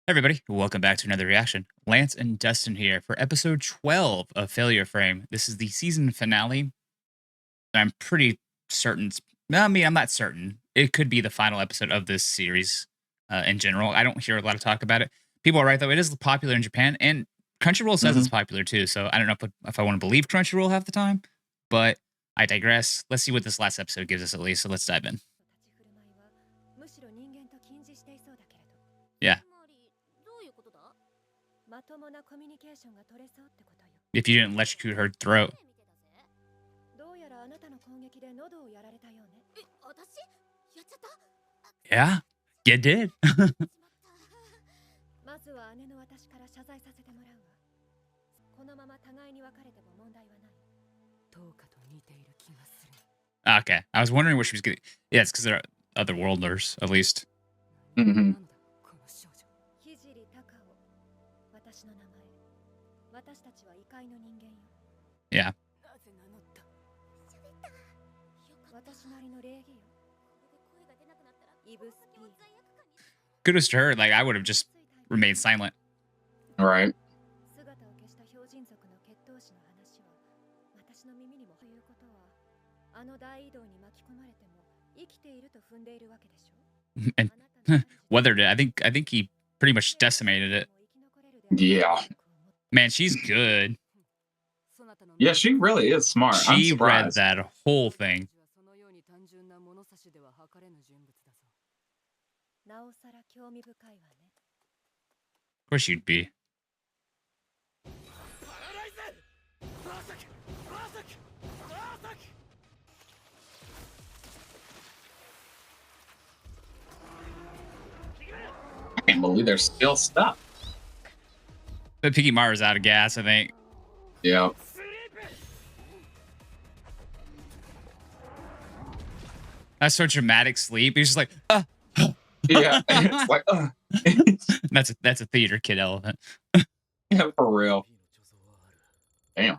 Everybody, welcome back to another reaction. Lance and Dustin here for episode 12 of Failure Frame. This is the season finale. I'm pretty certain. I'm not certain. It could be the final episode of this series in general. I don't hear a lot of talk about it. People are right, though. It is popular in Japan, and Crunchyroll says it's popular too. So I don't know if I want to believe Crunchyroll half the time, but I digress. Let's see what this last episode gives us at least. So let's dive in. Yeah. If you didn't electrocute her throat. Yeah, you did. Okay, I was wondering what she was getting. Yeah, it's because they're otherworlders, at least. Yeah. Kudos to her. Like, I would have just remained silent. All right. And weathered it. I think he pretty much decimated it. Yeah. Man, she's good. Yeah, she really is smart. She read that whole thing. Of course you'd be. I can't believe they're still stuck. But Piggymaru's out of gas, I think. Yeah. That's so dramatic sleep. He's just like, Yeah. It's like, that's a theater kid elephant. Yeah, for real. Damn.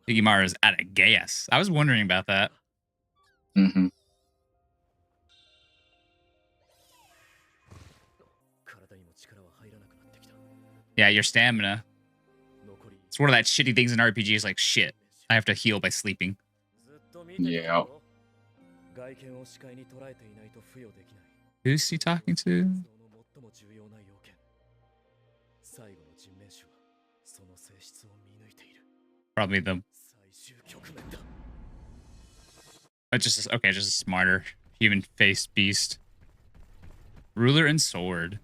Piggymaru's out of gas. I was wondering about that. Mm-hmm. Yeah, your stamina. It's one of that shitty things in RPGs like, shit, I have to heal by sleeping. Yeah. Who's he talking to? Probably the... just a smarter human-faced beast. Ruler and sword.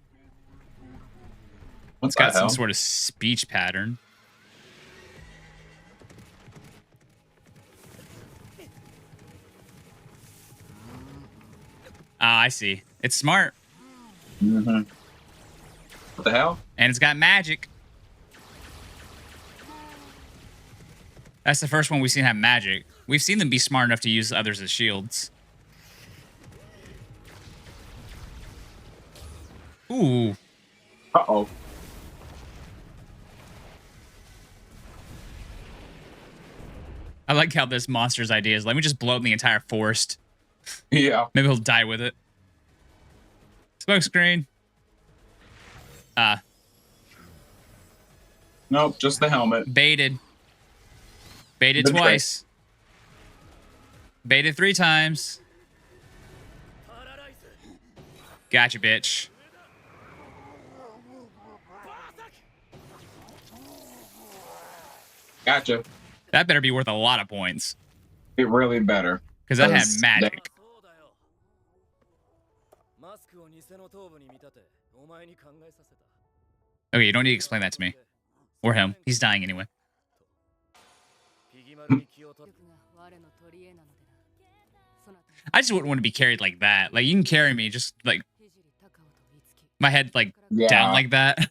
What's got some sort of speech pattern. Ah, I see. It's smart. Mm-hmm. What the hell? And it's got magic. That's the first one we've seen have magic. We've seen them be smart enough to use others as shields. Ooh. Uh-oh. I like how this monster's idea is, let me just blow up the entire forest. Yeah. Maybe he'll die with it. Smoke screen. Nope, just the helmet. Baited. Baited twice. Baited 3 times. Gotcha, bitch. Gotcha. That better be worth a lot of points. It really better. Because that had magic. Okay, you don't need to explain that to me. Or him. He's dying anyway. I just wouldn't want to be carried like that. Like, you can carry me just, like, my head, like, down like that.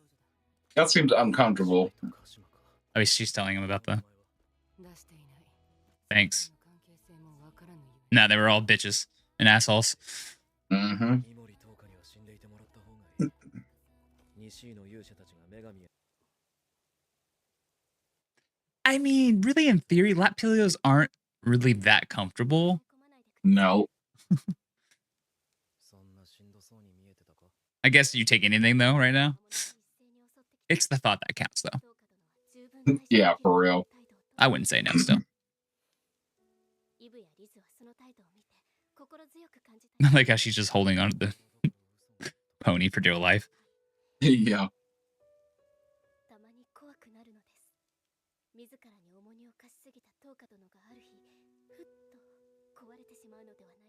That seems uncomfortable. Oh, she's telling him about the... Thanks. Nah, they were all bitches and assholes. Mm-hmm. I mean, really, in theory, lap pilios aren't really that comfortable. No. I guess you take anything though right now. It's the thought that counts though. Yeah, for real. I wouldn't say no still. I like how she's just holding on to the pony for dear life. Yeah.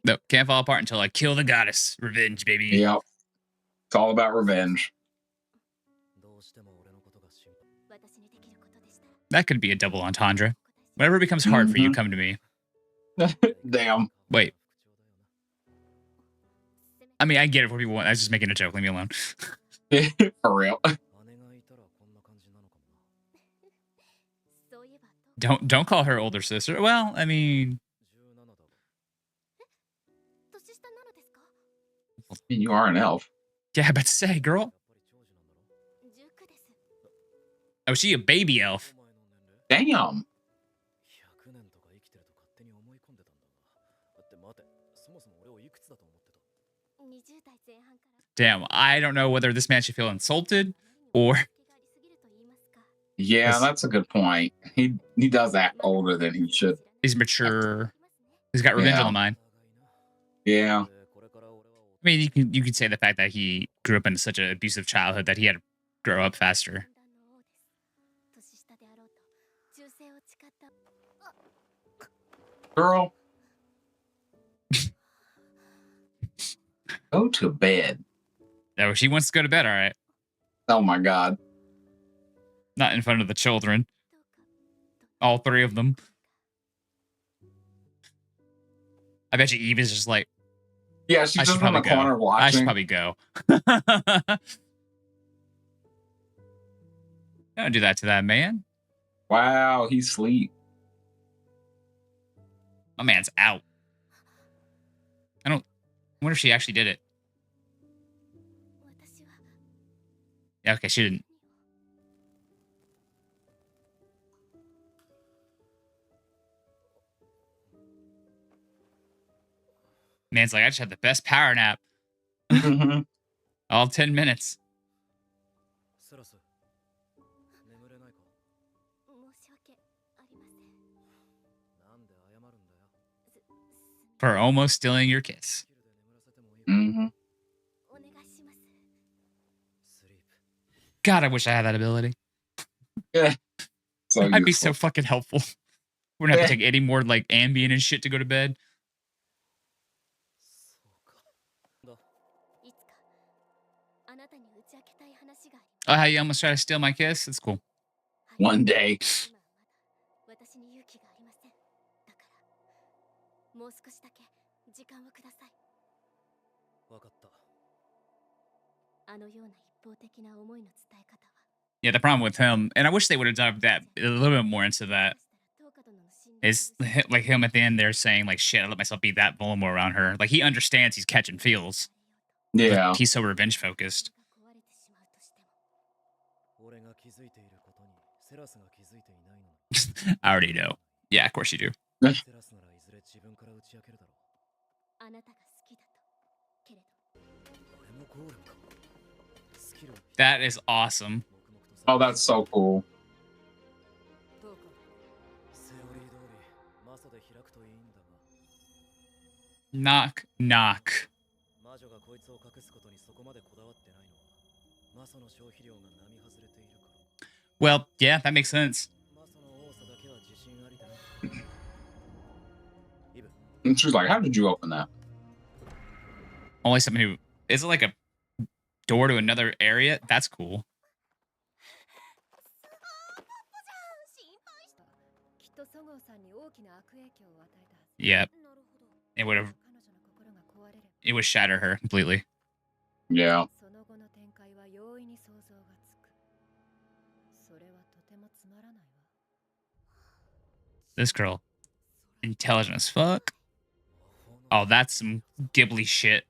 No, can't fall apart until I kill the goddess. Revenge, baby. Yep. It's all about revenge. That could be a double entendre. Whenever it becomes hard for you, Mhm. come to me. Damn. Wait. I mean, I get it for people. I was just making a joke. Leave me alone. For real. Don't call her older sister. Well, I mean, You are an elf. yeah, but say, girl. Oh, she a baby elf. Damn. Damn, I don't know whether this man should feel insulted or Yeah, that's a good point. He does act older than he should. he's mature. He's got revenge on Yeah. the mind. Yeah. I mean, you could say the fact that he grew up in such an abusive childhood that he had to grow up faster. Girl. Go to bed. Oh, she wants to go to bed. All right, Oh my god. not in front of the children. All three of them. I bet you Eve is just like, Yeah, I she's should just in probably the go. corner I should watching. probably go. Don't do that to that man. Wow, he's asleep. My man's out. I wonder if she actually did it. Yeah, okay, she didn't. Man's like, I just had the best power nap. Mhm. All 10 minutes. For almost stealing your kiss. Mhm. God, I wish I had that ability. So I'd be so useful. fucking helpful. We don't have to take any more like Ambien and shit to go to bed. Oh, how you almost try to steal my kiss? That's cool. One day. Yeah, the problem with him, and I wish they would have done that a little bit more into that, is like him at the end there saying like, shit, I let myself be that vulnerable around her. Like he understands he's catching feels. But Yeah. he's so revenge focused. I already know. Yeah, of course you do. That is awesome. Oh, that's so cool. Knock, knock. Well, yeah, that makes sense. And she's like, how did you open that? Only someone who is it like a door to another area? That's cool. Yep. It would shatter her completely. Yeah. This girl, intelligent as fuck. Oh, that's some Ghibli shit.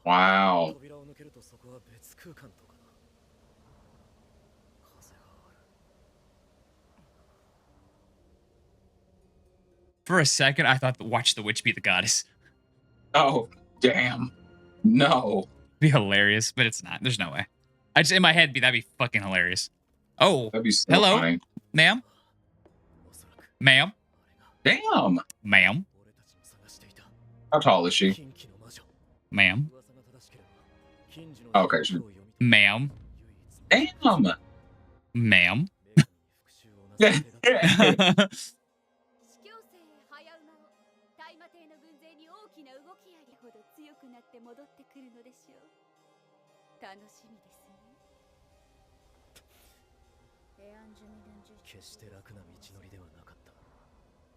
Wow. For a second, I thought watch the witch be the goddess. Oh, damn. No. be hilarious, but it's not. There's no way. I just in my head that'd be fucking hilarious. Oh, That'd be so hello, funny. ma'am, ma'am, Damn. ma'am, How tall is she? ma'am, Okay. ma'am, Damn. ma'am. 司教生早馬を大魔帝の軍勢に大きな動きありほど強くなって戻ってくるのでしょう。楽しみですね。決して楽な道のりではなかった。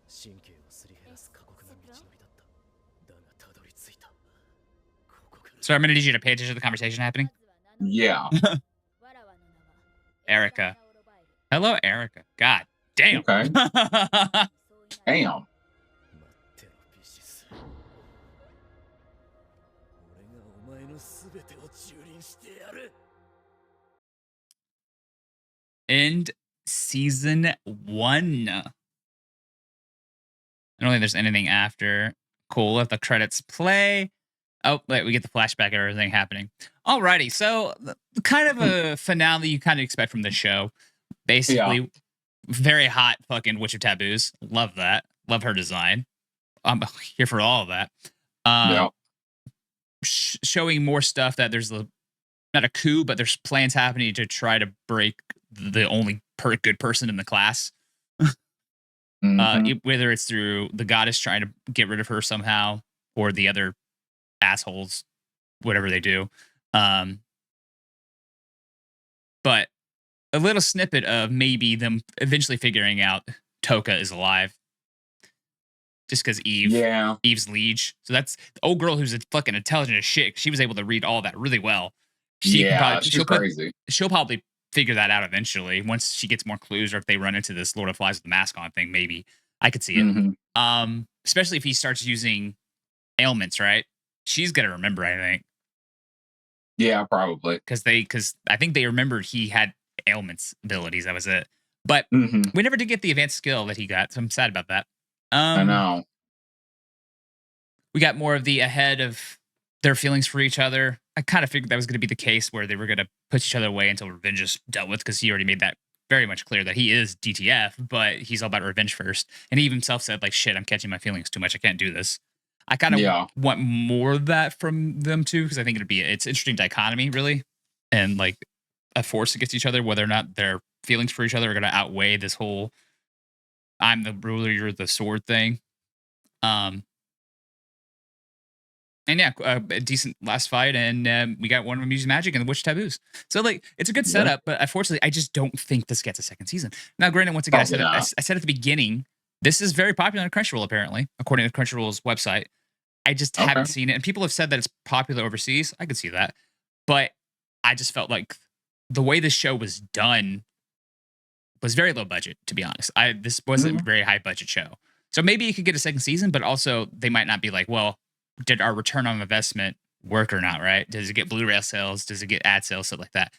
神経をすり減らす過酷な道のりだった。だがたどり着いた。ここから So I'm gonna need you to pay attention to the conversation happening. Yeah. Erica. Hello, Erica. God damn. Okay. Damn. 待ってろビシス。俺がお前のすべてを蹂躙してやる。 End season 1. I don't think there's anything after. Cool. Let the credits play. Oh, wait, we get the flashback of everything happening. Alrighty, so kind of a finale you kind of expect from this show. Basically, very hot fucking Witch of Taboos. Love that. Love her design. I'm here for all of that. Yeah. Showing more stuff that there's not a coup, but there's plans happening to try to break the only good person in the class. Mhm. Whether it's through the goddess trying to get rid of her somehow, or the other assholes, whatever they do. But a little snippet of maybe them eventually figuring out Toka is alive. Just because Eve's liege. So that's the old girl who's a fucking intelligent as shit. She was able to read all that really well. She's crazy. She'll probably figure that out eventually once she gets more clues, or if they run into this Lord of Flies with the mask on thing. Maybe I could see it. Mhm. Especially if he starts using ailments, right? She's gonna remember, I think, Yeah, probably. because I think they remembered he had ailments abilities. That was it. But Mhm. we never did get the advanced skill that he got, so I'm sad about that. I know. We got more of the ahead of their feelings for each other. I kind of figured that was going to be the case where they were going to push each other away until revenge is dealt with, because he already made that very much clear that he is DTF, but he's all about revenge first. And he even himself said, like, shit, I'm catching my feelings too much. I can't do this. I kind of want more of that from them too, because I think it's interesting dichotomy, really, and like a force against each other, whether or not their feelings for each other are going to outweigh this whole I'm the ruler, you're the sword thing. And yeah, a decent last fight, and we got one of them using magic and the Witch Taboos. So like, it's a good setup, but unfortunately, I just don't think this gets a second season. Now, granted, once again, I said at the beginning, this is very popular on Crunchyroll, apparently, according to Crunchyroll's website. I just haven't seen it, and people have said that it's popular overseas. I could see that, but I just felt like the way this show was done was very low budget, to be honest. This wasn't a very high budget show, so maybe you could get a second season, but also they might not be like, well, did our return on investment work or not, right? Does it get Blu-ray sales? Does it get ad sales? Stuff like that.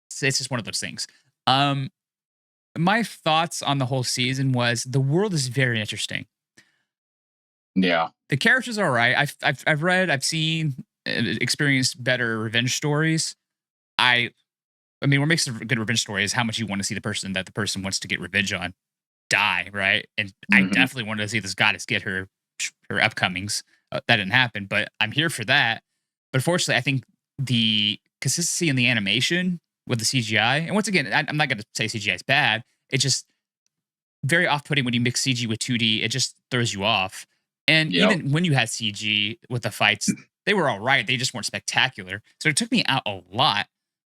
So it's just one of those things. My thoughts on the whole season was the world is very interesting. Yeah. The characters are all right. I've read, I've seen, experienced better revenge stories. I mean, what makes a good revenge story is how much you want to see the person that the person wants to get revenge on die, right? And I definitely wanted to see this goddess get her upcomings. That didn't happen, but I'm here for that. But unfortunately, I think the consistency in the animation with the CGI, and once again, I'm not going to say CGI is bad. It's just very off-putting when you mix CG with 2D. It just throws you off. And even when you had CG with the fights, they were all right. They just weren't spectacular. So it took me out a lot.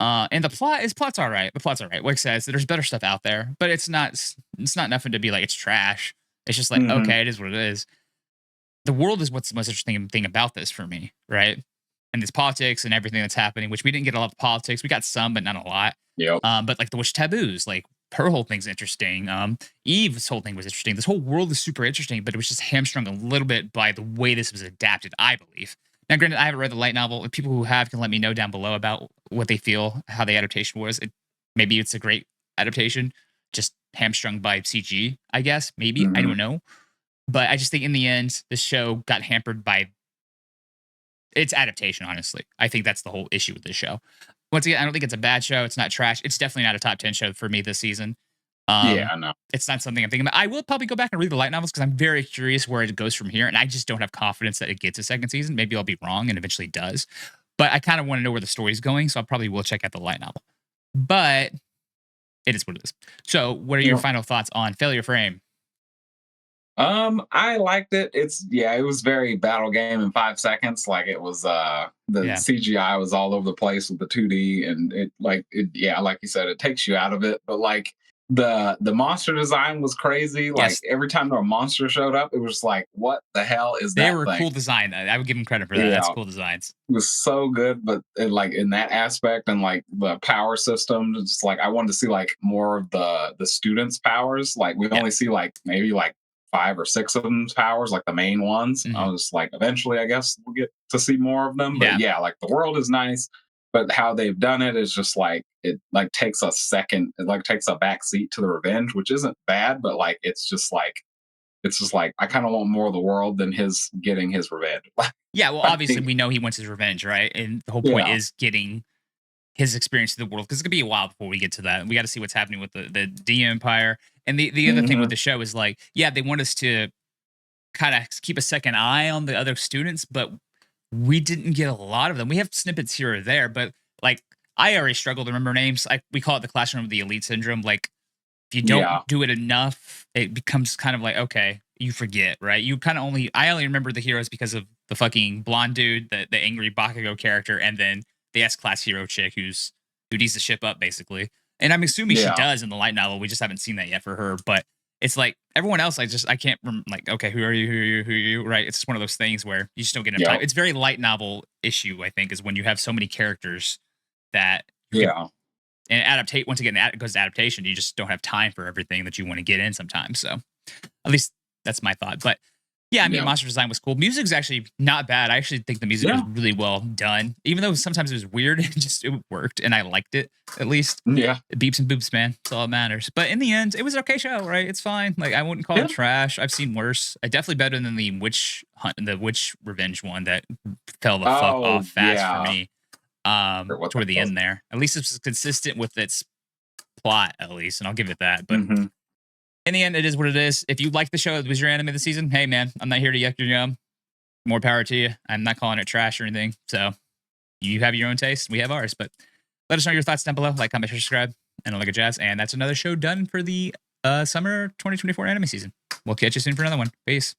And the plot's all right. The plot's all right. Like I said, there's better stuff out there, but it's not nothing to be like it's trash. It's just like, okay, it is what it is. The world is what's the most interesting thing about this for me, right? And this politics and everything that's happening, which we didn't get a lot of politics. We got some, but not a lot. But like the Witch Taboos, like her whole thing's interesting. Eve's whole thing was interesting. This whole world is super interesting, but it was just hamstrung a little bit by the way this was adapted, I believe. Now, granted, I haven't read the light novel. If people who have can let me know down below about what they feel, how the adaptation was. Maybe it's a great adaptation, just hamstrung by CG, I guess. Maybe. I don't know. But I just think in the end, the show got hampered by It's adaptation, honestly. I think that's the whole issue with this show. Once again, I don't think it's a bad show. It's not trash. It's definitely not a top 10 show for me this season. Yeah, I know. It's not something I'm thinking about. I will probably go back and read the light novels because I'm very curious where it goes from here. And I just don't have confidence that it gets a second season. Maybe I'll be wrong and eventually does. But I kind of want to know where the story's going. So I probably will check out the light novel. But it is what it is. So what are your final thoughts on Failure Frame? I liked it. It was very battle game in 5 seconds. Like it was the CGI was all over the place with the 2D, and like you said, it takes you out of it. But like the monster design was crazy. Like every time a monster showed up, it was like, what the hell is that? They were cool design. I would give them credit for that. That's cool designs. It was so good, but like in that aspect and like the power system, just like I wanted to see like more of the students' powers. Like we only see like maybe like 5 or 6 of them's powers, like the main ones. I was like, eventually, I guess we'll get to see more of them. But like the world is nice, but how they've done it is just like it like takes a second, it like takes a back seat to the revenge, which isn't bad, but like it's just like I kind of want more of the world than his getting his revenge. Yeah, well, obviously we know he wants his revenge, right? And the whole point is getting his experience in the world, because it's gonna be a while before we get to that. We got to see what's happening with the D Empire. And the other thing with the show is like, they want us to kind of keep a second eye on the other students, but we didn't get a lot of them. We have snippets here or there, but like I already struggle to remember names. We call it the classroom of the elite syndrome. Like if you don't do it enough, it becomes kind of like, okay, you forget, right? I only remember the heroes because of the fucking blonde dude, the angry Bakugo character, and then the S-class hero chick who needs to ship up basically. And I'm assuming she does in the light novel. We just haven't seen that yet for her. But it's like everyone else, I can't remember, like, okay, who are you? Right. It's just one of those things where you just don't get enough time. It's very light novel issue, I think, is when you have so many characters that and once again, it goes to adaptation. You just don't have time for everything that you want to get in sometimes. So at least that's my thought. But yeah, I mean, monster design was cool. Music's actually not bad. I actually think the music was really well done. Even though sometimes it was weird, it worked, and I liked it, at least. Yeah. It beeps and boops, man. That's all that matters. But in the end, it was an okay show, right? It's fine. Like, I wouldn't call it trash. I've seen worse. Definitely better than the witch revenge one that fell the fuck off fast for me. Toward the end there. At least it's consistent with its plot, at least, and I'll give it that. But in the end, it is what it is. If you like the show, it was your anime this season, hey, man, I'm not here to yuck your yum. More power to you. I'm not calling it trash or anything. So you have your own taste. We have ours. But let us know your thoughts down below. Like, comment, share, subscribe, and all that good jazz. And that's another show done for the summer 2024 anime season. We'll catch you soon for another one. Peace.